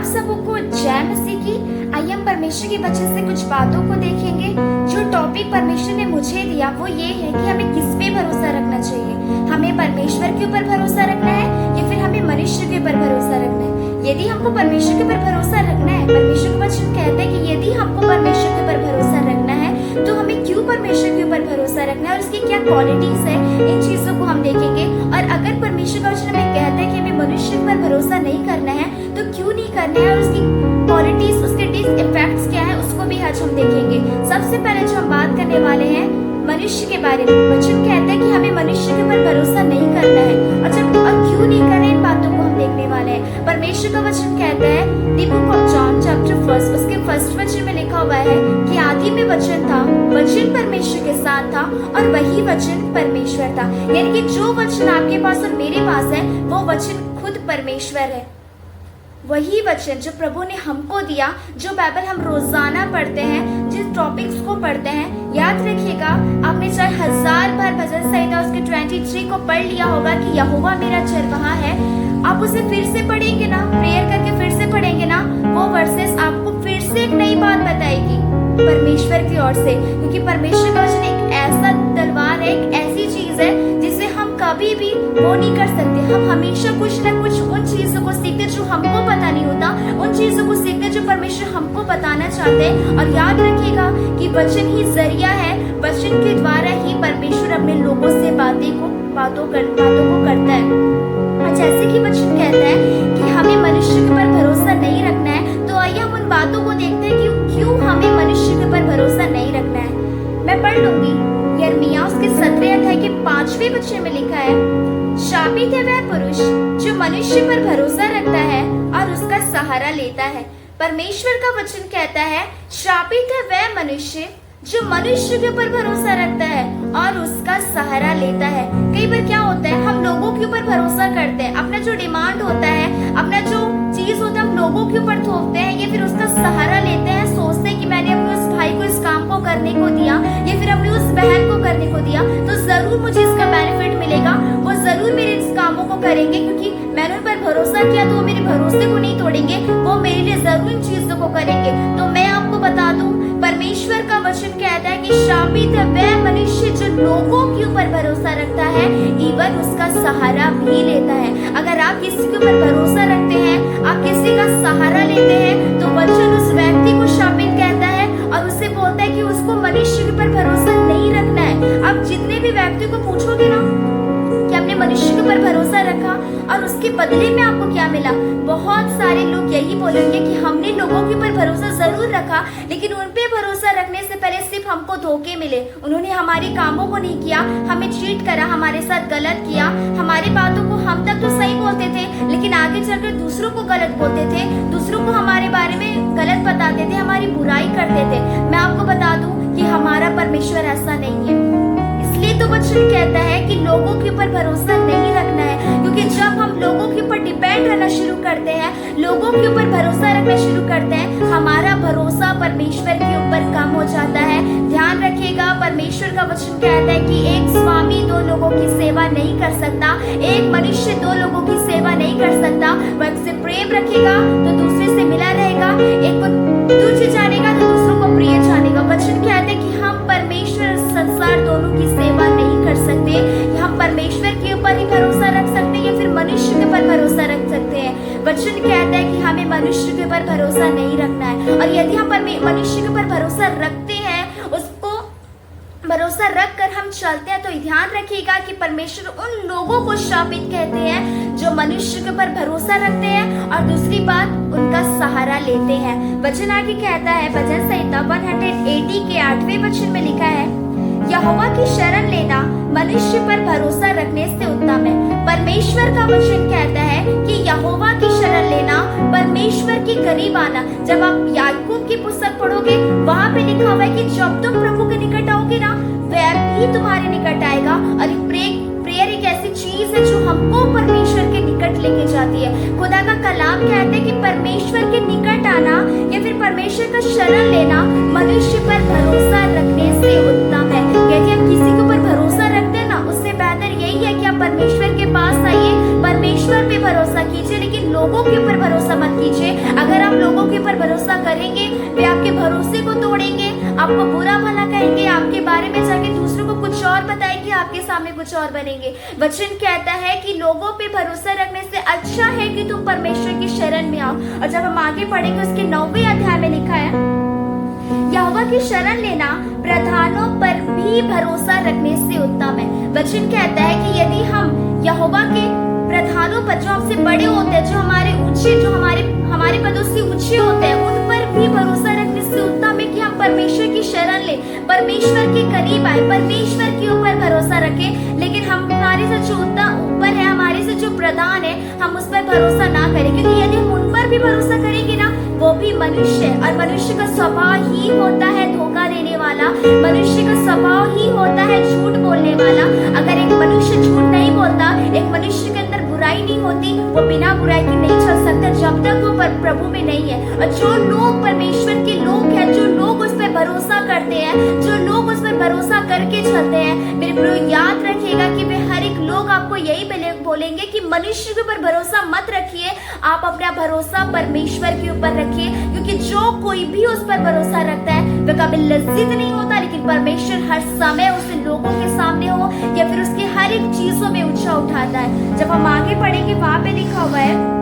आप सबको जय मसीह की। आइए हम परमेश्वर के वचन से कुछ बातों को देखेंगे। जो टॉपिक परमेश्वर ने मुझे दिया वो ये है कि हमें किस पे भरोसा रखना चाहिए। हमें परमेश्वर के ऊपर भरोसा रखना है या फिर हमें मनुष्य के ऊपर भरोसा रखना है। यदि हमको परमेश्वर के ऊपर भरोसा रखना है, परमेश्वर का वचन कहता है कि यदि हमको परमेश्वर के ऊपर भरोसा रखना है तो हमें क्यों परमेश्वर के ऊपर भरोसा रखना है और उसकी क्या क्वालिटीज है, इन चीजों को हम देखेंगे। और अगर परमेश्वर का वचन हमें कहता है कि हमें मनुष्य पर भरोसा नहीं करना है तो क्यों नहीं करना है और उसकी क्वालिटीज, उसके डिसइफेक्ट्स क्या है, उसको भी आज हम देखेंगे। सबसे पहले जो हम बात करने वाले हैं मनुष्य के बारे में। वचन कहता है कि हमें मनुष्य के ऊपर भरोसा नहीं करना है और क्यों नहीं करना है, इन बातों को हम देखने वाले हैं। परमेश्वर का वचन कहता है the book of John chapter 1 उसके फर्स्ट वचन में लिखा हुआ है कि आदि में वचन था, वचन परमेश्वर के साथ था और वही वचन परमेश्वर था। यानी कि जो वचन आपके पास और मेरे पास है वो वचन खुद परमेश्वर है। वही वचन जो प्रभु ने हमको दिया, जो बाइबल हम रोजाना पढ़ते हैं, जिस टॉपिक्स को पढ़ते हैं, याद रखिएगा आपने चाहे 1000 बार भजन संहिता उसके 23 को पढ़ लिया होगा कि यहोवा मेरा चरवाहा है। आप उसे फिर से पढ़ेंगे ना, प्रेयर करके फिर से पढ़ेंगे ना, वो वर्सेस आपको फिर से एक नई बात बताएगी परमेश्वर की ओर से। क्योंकि परमेश्वर का वचन एक ऐसा तलवार है, एक ऐसी चीज है जिसे हम कभी भी वो नहीं कर सकते। हम हमेशा कुछ न कुछ उन चीजों को सीखते जो हमको पता नहीं होता, उन चीजों को सीखते जो परमेश्वर हमको बताना चाहते हैं। और याद रखिएगा कि वचन ही जरिया है, वचन के द्वारा ही परमेश्वर अपने लोगों से बातों को करता है। और जैसे कि वचन कहता है कि हमें मनुष्य के ऊपर भरोसा नहीं रखना है, तो आइए हम उन बातों को देखते हैं कि क्यों हमें मनुष्य के ऊपर भरोसा नहीं रखना है। मैं पढ़ लूंगी। यिर्मयाह उसके 17 अध्याय के 5वें वचन में लिखा है, शापित है वह पुरुष जो मनुष्य पर भरोसा रखता है और उसका सहारा लेता है। परमेश्वर का वचन कहता है शापित है वह मनुष्य जो मनुष्य के ऊपर भरोसा रखता है और उसका सहारा लेता है। कई बार क्या होता है, हम लोगों के ऊपर भरोसा करते हैं, अपना जो डिमांड होता है, अपना जो चीज होता है हम लोगों के ऊपर थोपते हैं या फिर उसका सहारा लेते हैं। सोचते हैं कि मैंने अपने उस भाई को इस काम को करने को दिया या फिर अपनी उस बहन को करने को दिया तो जरूर मुझे इसका बेनिफिट मिलेगा, वो जरूर मेरे इस कामों को करेंगे क्योंकि मैंने उन पर भरोसा किया तो वो मेरे भरोसे को नहीं तोड़ेंगे, वो मेरे लिए जरूर इन चीजों को करेंगे। तो मैं आपको बता दूं परमेश्वर का वचन कहता है कि शापित है वह मनुष्य जो लोगों के ऊपर भरोसा रखता है, इवन उसका सहारा भी लेता है। अगर आप किसी के ऊपर भरोसा रखते हैं, आप किसी का सहारा लेते हैं, तो वचन उस व्यक्ति को शापित कहता है और उससे बोलता है कि उसको मनुष्य के ऊपर भरोसा नहीं रखना है। आप जितने भी व्यक्ति को पूछोगे ना कि आपने मनुष्य के ऊपर भरोसा रखा और उसके बदले में आपको क्या मिला, बहुत सारे लोग यही बोलेंगे कि हमने लोगों के ऊपर भरोसा जरूर रखा लेकिन उन पे भरोसा रखने से पहले सिर्फ हमको धोखे मिले, उन्होंने हमारे कामों को नहीं किया, हमें चीट करा, हमारे साथ गलत किया, हमारी बातों को हम तक तो सही बोलते थे लेकिन आगे चलकर दूसरों को गलत बोलते थे, दूसरों को हमारे बारे में गलत बताते थे, हमारी बुराई करते थे। मैं आपको बता दूं कि हमारा परमेश्वर ऐसा नहीं है। इसलिए तो वचन कहता है कि लोगों के ऊपर भरोसा नहीं रखना है, क्योंकि जब हम लोगों के ऊपर डिपेंड रहना शुरू करते हैं, लोगों के ऊपर भरोसा रखना शुरू करते हैं, हमारा भरोसा परमेश्वर के ऊपर कम हो जाता है। ध्यान रखिएगा परमेश्वर का वचन कहता है कि एक स्वामी 2 लोगों की सेवा नहीं कर सकता, एक मनुष्य 2 लोगों की सेवा नहीं कर सकता। वह एक से प्रेम रखेगा तो दूसरे से मिला रहेगा, एक को तुच्छ जानेगा तो दूसरों को प्रिय जानेगा। वचन कहता है कि हम परमेश्वर संसार दोनों की सेवा नहीं कर सकते, हम परमेश्वर के ऊपर ही भरोसा रख सकते हैं या फिर मनुष्य के ऊपर भरोसा रख सकते हैं। वचन कहता है कि हमें मनुष्य के ऊपर भरोसा नहीं रखना है और यदि हम मनुष्य के ऊपर भरोसा रखते हैं, उसको भरोसा रख कर हम चलते हैं, तो ध्यान रखिएगा कि परमेश्वर उन लोगों को शापित कहते हैं जो मनुष्य के ऊपर भरोसा रखते हैं और दूसरी बात उनका सहारा लेते हैं। वचन आगे कहता है भजन संहिता 180 के 8वें वचन में लिखा है, यहोवा की शरण लेना मनुष्य पर भरोसा रखने से उत्तम है। परमेश्वर का वचन कहता है कि यहोवा की शरण लेना, परमेश्वर के करीब आना। जब आप याकूब की पुस्तक पढ़ोगे वहां पे लिखा हुआ है कि जब तुम प्रभु के निकट आओगे ना, वह भी तुम्हारे निकट आएगा। और प्रेयर एक ऐसी चीज है जो हमको परमेश्वर के निकट लेके जाती है। खुदा का कलाम कहते हैं कि परमेश्वर के निकट आना या फिर परमेश्वर का शरण लेना मनुष्य पर भरोसा रखने से उत्तम है। यदि हम किसी के ऊपर भरोसा रखते हैं ना, उससे बेहतर यही है कि आप परमेश्वर के पास आइए, परमेश्वर पे भरोसा कीजिए, लेकिन लोगों के ऊपर भरोसा मत कीजिए। अगर आप लोगों के ऊपर भरोसा करेंगे, वे आपके भरोसे को तोड़ेंगे, आपको बुरा भला कहेंगे, आपके बारे में जाके दूसरों को कुछ और बताएंगे, आपके सामने कुछ और बनेंगे। वचन कहता है कि लोगों पे भरोसा रखने से अच्छा है कि तुम परमेश्वर की शरण में आओ। और जब हम आगे पढ़ेंगे, उसके 9वें अध्याय में लिखा है, यहोवा की शरण लेना प्रधानों पर भी भरोसा रखने से उत्तम है। वचन कहता है कि यदि हम यहोवा के प्रधानों पर, जो हमसे बड़े होते हैं, जो हमारे ऊंचे, जो हमारे पदों से ऊंचे होते हैं, उन पर भी भरोसा रखने से उत्तम है कि हम परमेश्वर की शरण ले, परमेश्वर के करीब आए, परमेश्वर के ऊपर भरोसा रखें। लेकिन हमारे से जो ऊपर है, हमारे से जो प्रधान है, हम उस पर भरोसा ना करें, क्योंकि यदि हम उन पर भी भरोसा करेंगे ना, वो भी मनुष्य है, और मनुष्य का स्वभाव ही होता है धोखा देने वाला, मनुष्य का स्वभाव ही होता है झूठ बोलने वाला। अगर एक मनुष्य झूठ नहीं बोलता, एक मनुष्य के अंदर बुराई नहीं होती, वो बिना बुराई के नहीं चल सकता जब तक वो प्रभु में नहीं है। और जो लोग परमेश्वर के लोग हैं, जो लोग उस पर भरोसा करते हैं, जो लोग उस पर भरोसा करके चलते हैं, मेरे प्रियो याद रखिएगा कि वे हर एक लोग आपको यही बोलेंगे कि मनुष्य के ऊपर भरोसा मत रखिए, आप अपना भरोसा परमेश्वर के ऊपर रखिए, क्योंकि जो कोई भी उस पर भरोसा रखता है वह कभी लज्जित नहीं होता, लेकिन परमेश्वर हर समय उसे लोगों के सामने हो या फिर उसके हर एक चीजों में ऊंचा उठाता है। जब हम आगे पढ़ेंगे, वहां पे लिखा हुआ है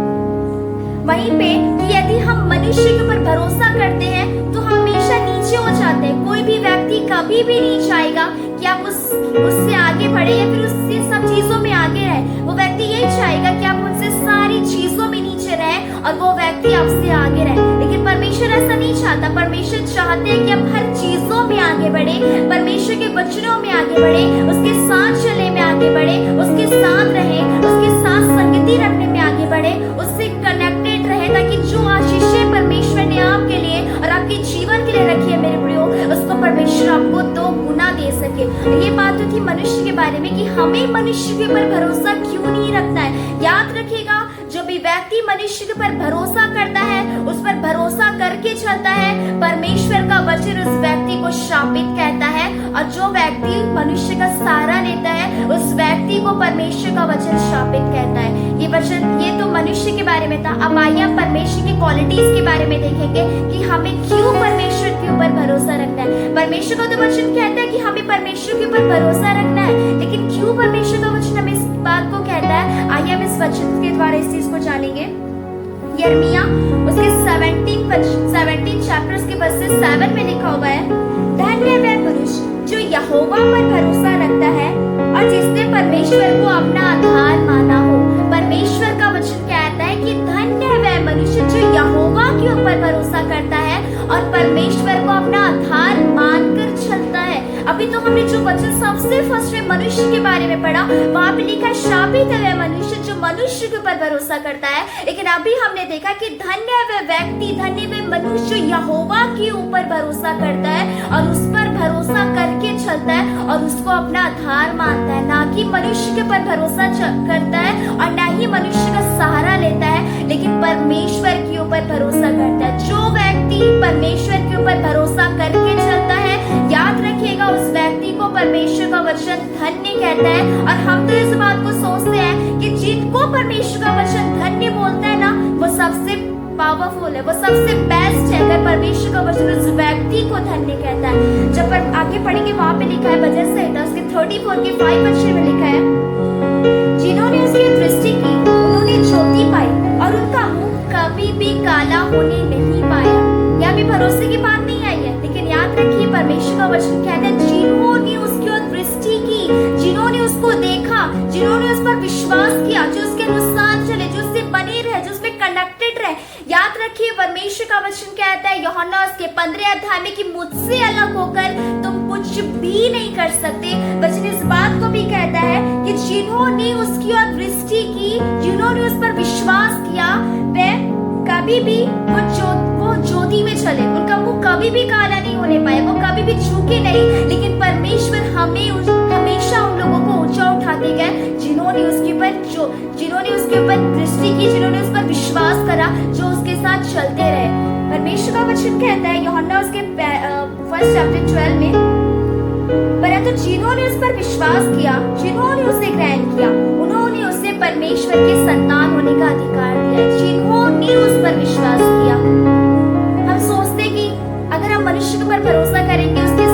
वहीं पे कि यदि हम मनुष्य के ऊपर भरोसा करते हैं तो हमेशा नीचे हो जाते हैं। कोई भी व्यक्ति कभी भी नहीं चाहेगा कि आप उससे आगे बढ़े या फिर उससे सब चीजों में आगे रहे। वो व्यक्ति यही चाहेगा कि आप उनसे सारी चीजों में नीचे रहे और वो व्यक्ति आपसे आगे रहे। लेकिन परमेश्वर ऐसा नहीं चाहता। परमेश्वर चाहते हैं कि आप हर चीजों में आगे बढ़े, परमेश्वर के वचनों में आगे बढ़े, उसके साथ चलने में आगे बढ़े, उसके साथ रहे, उसके साथ संगति रखने में आगे बढ़े, उससे कनेक्टेड रहे, ताकि जो आशीषें परमेश्वर ने आपके लिए और आपके जीवन के लिए रखी है मेरे प्रियो, उसको परमेश्वर आपको 2 गुना दे सके। ये बात तो थी मनुष्य के बारे में कि हमें मनुष्य के ऊपर भरोसा क्यों नहीं रखना है। याद रखिएगा, जो भी व्यक्ति मनुष्य के ऊपर भरोसा करता है, उस पर भरोसा करके चलता है, परमेश्वर का वचन उस व्यक्ति को शापित कहता है, और जो व्यक्ति मनुष्य का सहारा लेता है, उस व्यक्ति को परमेश्वर का वचन शापित कहता है। ये तो मनुष्य के बारे में था। अब आइए हम परमेश्वर की क्वालिटीज के बारे में देखेंगे कि हमें क्यों परमेश्वर के ऊपर भरोसा रखना है। परमेश्वर का तो वचन कहता है कि हमें परमेश्वर के ऊपर भरोसा रखना है, लेकिन क्यों परमेश्वर का वचन हमें इस बात को कहता है, आइए हम इस वचन के द्वारा इस चीज को जानेंगे। यिर्मयाह उसके 17 चैप्टर्स के वर्सेस 7 में लिखा हुआ है, धन्य है वह मनुष्य जो यहोवा पर भरोसा रखता है और जिसने परमेश्वर को अपना आधार माना हो। परमेश्वर का वचन कहता है कि धन्य है वह मनुष्य जो यहोवा के ऊपर भरोसा करता है और परमेश्वर को अपना आधार मानकर चलता है। अभी तो हमने जो वचन सबसे फर्स्ट में मनुष्य के बारे में पढ़ा, वहां पे लिखा शापित है वह मनुष्य जो मनुष्य के ऊपर भरोसा करता है। लेकिन अभी हमने देखा कि धन्य है वह व्यक्ति, धन्य वह मनुष्य जो यहोवा के ऊपर भरोसा करता है और उस पर भरोसा करके चलता है और उसको अपना आधार मानता है, ना कि मनुष्य के ऊपर भरोसा करता है और ना ही मनुष्य का सहारा लेता है, लेकिन परमेश्वर के ऊपर भरोसा करता है। जो व्यक्ति परमेश्वर के ऊपर भरोसा करके चलता है, याद रखिएगा, उस व्यक्ति को परमेश्वर का वचन धन्य कहता है। और हम तो इस बात को सोचते हैं कि जिनको परमेश्वर का वचन धन्य बोलता है ना, वो सबसे पावरफुल है, वो सबसे बेस्ट है। अगर परमेश्वर का वचन उस व्यक्ति को धन्य कहता है। जब पर आगे पढ़ेंगे, वहां पे लिखा है भजन संहिता उसके 34 के 5 वचन में लिखा है, जिन्होंने उसकी दृष्टि की उन्होंने ज्योति पाई और उनका मुंह कभी भी काला होने नहीं पाया। यहाँ भी भरोसे की बात नहीं आई है, लेकिन याद रखिए परमेश्वर का वचन कहता है जिन्होंने उसकी ओर दृष्टि की, जिन्होंने उसको देखा, जिन्होंने उस पर विश्वास किया, जो उसके अनुसार चले, जो उससे बने रहे, जो उसमें कनेक्टेड रहे। याद रखिए परमेश्वर का वचन कहता है यूहन्ना उसके 15 अध्याय में कि मुझसे अलग होकर तुम कुछ भी नहीं कर सकते। वचन इस बात को भी कहता है कि जिन्होंने उसकी ओर दृष्टि की, जिन्होंने उस पर विश्वास किया, वे कभी भी वो ज्योति में चले, उनका मुंह कभी भी काला नहीं होने पाए, वो कभी भी झुके नहीं। लेकिन परमेश्वर हमेशा उन लोगों को ऊंचा उठाते गए जिन्होंने उसके ऊपर दृष्टि की, जिन्होंने उस पर विश्वास करा, जो उसके साथ चलते रहे। परमेश्वर का वचन कहता है यूहन्ना उसके 1 चैप्टर 12 में, परंतु जिन्होंने उस पर विश्वास किया, जिन्होंने उसे ग्रहण किया, उन्होंने उसे परमेश्वर के संतान होने का अधिकार दिया। जिन्होंने उस पर विश्वास किया। हम सोचते कि अगर हम मनुष्य के ऊपर भरोसा करेंगे, उसके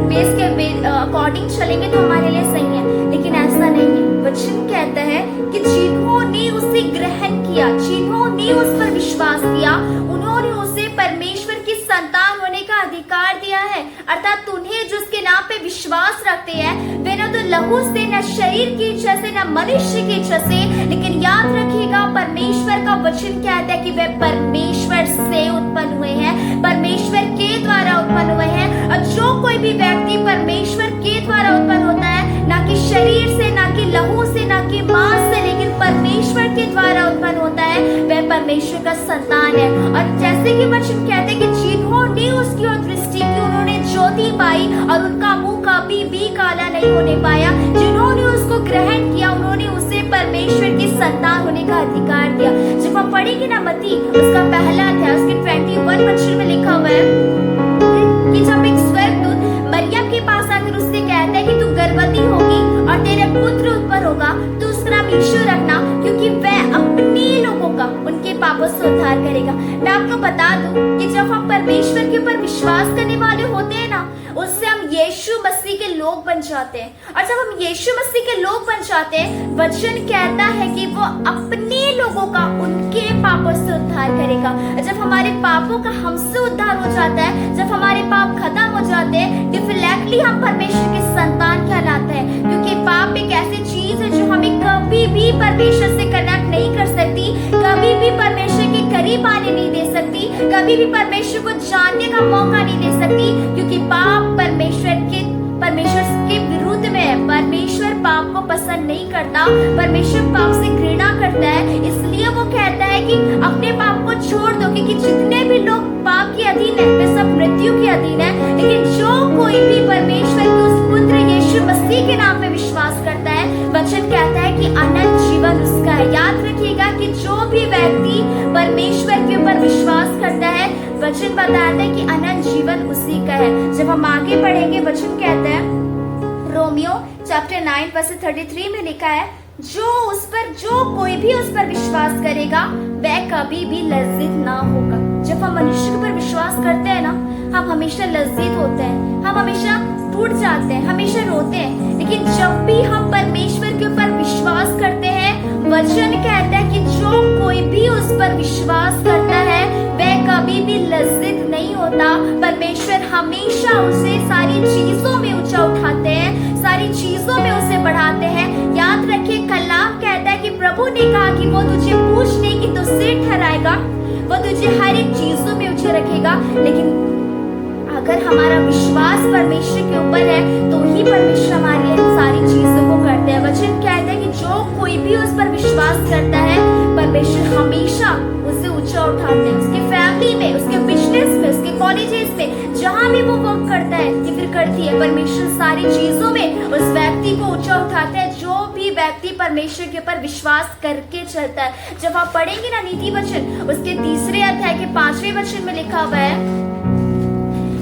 बेस के अकॉर्डिंग चलेंगे तो हमारे लिए सही है, लेकिन ऐसा नहीं है। वचन कहता है कि जिन्होंने उसे ग्रहण किया, जिन्होंने उस पर विश्वास किया, उन्होंने उसे परमेश्वर की संतान होने का अधिकार दिया है। अर्थात उन्हें जो उसके नाम पे विश्वास रखते हैं वे न तो लहू से, न शरीर की इच्छा से, न मनुष्य की इच्छा से, लेकिन याद रखिएगा परमेश्वर का वचन कहता है कि वे परमेश्वर से उत्पन्न हुए हैं, परमेश्वर के द्वारा उत्पन्न हुए हैं। और जो कोई भी व्यक्ति परमेश्वर के द्वारा उत्पन्न होता है, ना कि शरीर से, ना कि लहू से, ना कि मांस से, लेकिन परमेश्वर के द्वारा उत्पन्न होता है, वह परमेश्वर का संतान है। और जैसे कि वचन कहते हैं कि जिन्होंने उसकी ओर दृष्टि की, उन्होंने ज्योति पाई और उनका मुंह कभी भी काला नहीं होने पाया। जिन्होंने उसको ग्रहण किया, उन्होंने उसे परमेश्वर की संतान होने का अधिकार दिया। जब हम पढ़ेंगे ना मत्ती उसका पहला अध्याय उसके 21 वचन में लिखा हुआ है कि जब एक स्वर्गदूत मरियम के पास आकर उससे कहता है कि तू गर्भवती होगी और तेरे पुत्र उत्पन्न होगा, तो उसका नाम यीशु रखना, क्योंकि वह अपने लोगों का उनके पापों से उद्धार करेगा। मैं आपको बता दूं कि जब हम परमेश्वर के ऊपर विश्वास करने वाले होते हैं ना, उससे हम यीशु मसीह के लोग बन जाते हैं। और जब हम यीशु मसीह के लोग बन जाते हैं, वचन कहता है कि वो अपने लोगों का उनके पापों से उद्धार करेगा। जब हमारे पापों का हमसे उद्धार हो जाता है, जब हमारे पाप खत्म हो जाते हैं, डेफिनेटली हम परमेश्वर के संतान कहलाते हैं। क्योंकि पाप एक ऐसी चीज है जो हमें कभी भी परमेश्वर से कनेक्ट नहीं कर सकती, कभी भी परमेश्वर के करीब आने नहीं दे सकती, कभी भी परमेश्वर को जानने का मौका नहीं दे सकती, क्योंकि पाप परमेश्वर के विरुद्ध में है। परमेश्वर पाप को पसंद नहीं करता, परमेश्वर पाप से घृणा करता है। इसलिए वो कहता है कि अपने पाप को छोड़ दो, क्योंकि जितने भी लोग पाप के अधीन है वे सब मृत्यु के अधीन है। लेकिन जो कोई भी परमेश्वर के उस पुत्र यीशु मसीह के नाम पे विश्वास करता है, वचन कहता है कि अनंत जीवन उसका है। याद रखिएगा कि जो भी व्यक्ति परमेश्वर के ऊपर विश्वास करता है, वचन बताता है कि अनंत जीवन उसी का है। जब हम आगे पढ़ेंगे, वचन कहता है रोमियो चैप्टर 9 वर्स 33 में लिखा है, जो कोई भी उस पर विश्वास करेगा वह कभी भी लज्जित ना होगा। जब हम मनुष्य के ऊपर विश्वास करते हैं ना, हम हमेशा लज्जित होते हैं, हम हमेशा टूट जाते हैं, हमेशा रोते हैं। लेकिन जब भी हम परमेश्वर के ऊपर विश्वास करते हैं, वचन कहता है कि जो कोई भी उस पर विश्वास करता है वह कभी भी लज्जित नहीं होता। परमेश्वर हमेशा उसे सारी चीजों में ऊंचा उठाते हैं, सारी चीजों में उसे बढ़ाते हैं। याद रखिए कलाम कहता है कि प्रभु ने कहा कि वो तुझे पूछने की तो सिर ठहराएगा, वो तुझे हर एक चीजों में ऊंचे रखेगा। लेकिन अगर हमारा विश्वास परमेश्वर के ऊपर है तो ही परमेश्वर हमारे लिए सारी चीजों को करते हैं। वचन कहता है कि जो कोई भी उस पर विश्वास करता है, परमेश्वर हमेशा उसे ऊंचा उठाते हैं। उसके फैमिली में, उसके बिजनेस में, उसके कॉलेजेस में, जहाँ भी वो वर्क करता है या फिर करती है, परमेश्वर सारी चीजों में उस व्यक्ति को ऊंचा उठाता है, जो भी व्यक्ति परमेश्वर के ऊपर विश्वास करके चलता है। जब आप पढ़ेंगे ना नीति वचन उसके 3 अध्याय के 5वें वचन में लिखा हुआ है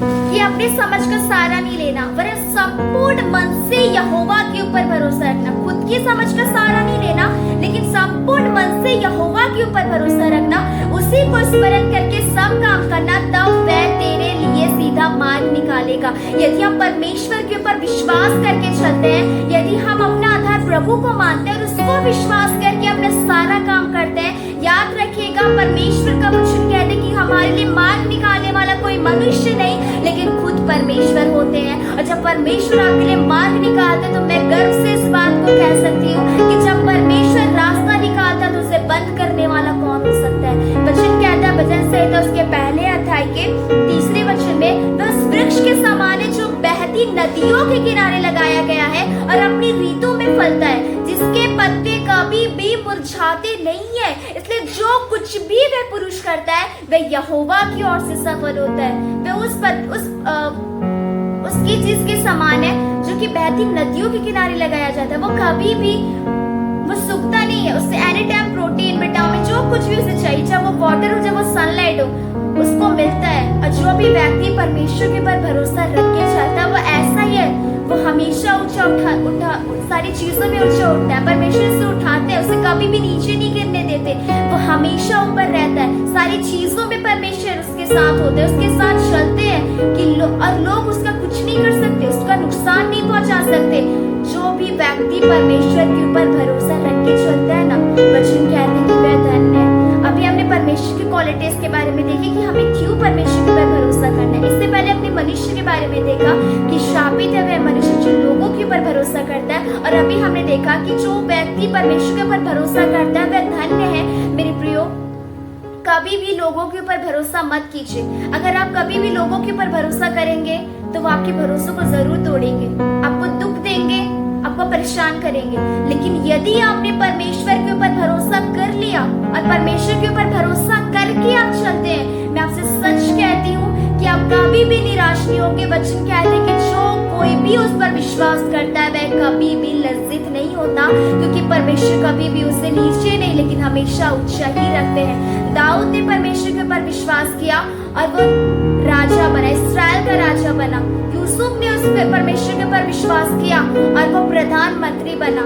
कि अपने समझ का सहारा नहीं लेना, वरन संपूर्ण मन से यहोवा के ऊपर भरोसा रखना। खुद की समझ का सहारा नहीं लेना, लेकिन संपूर्ण मन से यहोवा के ऊपर भरोसा रखना, उसी को स्मरण करके सब काम करना, तब वह तेरे लिए सीधा मार्ग निकालेगा। यदि हम परमेश्वर के ऊपर विश्वास करके चलते हैं, यदि हम अपना आधार प्रभु को मानते हैं और उसको विश्वास करके अपना सारा काम करते हैं, याद रखिएगा परमेश्वर का वचन कहते हैं कि हमारे लिए मार्ग निकालने वाला कोई मनुष्य नहीं, लेकिन खुद परमेश्वर होते हैं। और जब परमेश्वर आपके लिए मार्ग निकालते हैं, तो मैं गर्व से इस बात को कह सकती हूँ कि जब परमेश्वर रास्ता निकालता है तो उसे बंद करने वाला कौन हो सकता है। वचन कहता है भजन संहिता उसके पहले अध्याय के 3 वचन में, वह उस वृक्ष के समान है जो बहती नदियों के किनारे लगाया गया है और अपनी ऋतु में फलता है, जिसके पत्ते कभी भी मुरझाते नहीं है। इसलिए जो कुछ भी वह पुरुष करता है वह यहोवा की ओर से सफल होता है। वह उसकी चीज के समान है जो कि बहती नदियों के किनारे लगाया जाता है। वो कभी भी वो सूखता नहीं है, उससे एनी टाइम प्रोटीन, विटामिन जो कुछ भी उसे चाहिए, चाहे वो वाटर हो चाहे वो सनलाइट हो, उसको मिलता है। और जो भी व्यक्ति परमेश्वर के ऊपर भरोसा रख के चलता है वो ऐसा ही है, वो हमेशा ऊंचा उठा सारी चीजों में ऊंचा उठता है। परमेश्वर से उठाते हैं, उसे कभी भी नीचे नहीं गिरने देते। वो हमेशा ऊपर रहता है, सारी चीजों में परमेश्वर उसके साथ होते हैं, उसके साथ चलते हैं कि और लोग उसका कुछ नहीं कर सकते, उसका नुकसान नहीं पहुंचा सकते। जो भी व्यक्ति परमेश्वर के ऊपर भरोसा रख के चलता है ना, वचन कहते हैं कि वह धन्य है। अभी हमने परमेश्वर की क्वालिटीज के बारे में देखी कि हमें क्यों परमेश्वर के ऊपर भरोसा करना है। इससे पहले अपने मनुष्य के बारे में देखा कि शापित है वह मनुष्य जो लोगों के ऊपर भरोसा करता है। और अभी हमने देखा कि जो व्यक्ति परमेश्वर के ऊपर भरोसा करता है वह धन्य है। मेरे प्रियो, कभी भी लोगों के ऊपर भरोसा मत कीजिए। अगर आप कभी भी लोगों के ऊपर भरोसा करेंगे तो वो आपके भरोसों को जरूर तोड़ेंगे, आपको दुख देंगे, आपको परेशान करेंगे। लेकिन यदि आपने परमेश्वर के ऊपर भरोसा कर लिया और परमेश्वर के ऊपर भरोसा करके आप चलते हैं, मैं आपसे सच कहती हूँ कि आप कभी भी निराश नहीं होंगे। वचन कहते हैं कि जो कोई भी उस पर विश्वास करता है वह कभी भी लज्जित नहीं होता, क्योंकि परमेश्वर कभी भी उसे नीचे नहीं लेकिन हमेशा ऊंचा ही रखते हैं। दाऊद ने परमेश्वर के ऊपर विश्वास किया और वो राजा बना, इस्राएल का राजा बना। यूसुफ ने उस पर परमेश्वर के ऊपर विश्वास किया और वो प्रधानमंत्री बना।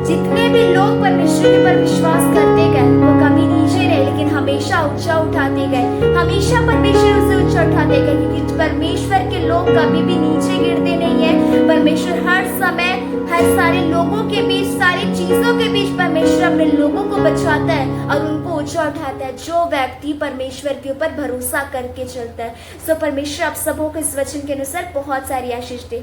जितने भी लोग परमेश्वर के ऊपर विश्वास करते गए वो कभी नीचे रहे लेकिन हमेशा ऊंचा उठाते गए, हमेशा परमेश्वर उसे ऊंचा उठाते गए, क्योंकि परमेश्वर के लोग कभी भी नीचे गिरते नहीं है। परमेश्वर हर समय हर सारे लोगों के बीच, सारी चीजों के बीच परमेश्वर अपने लोगों को बचाता है और उनको ऊंचा उठाता है, जो व्यक्ति परमेश्वर के ऊपर भरोसा करके चलता है। सो परमेश्वर आप सबों को इस वचन के अनुसार बहुत सारी आशीष दे।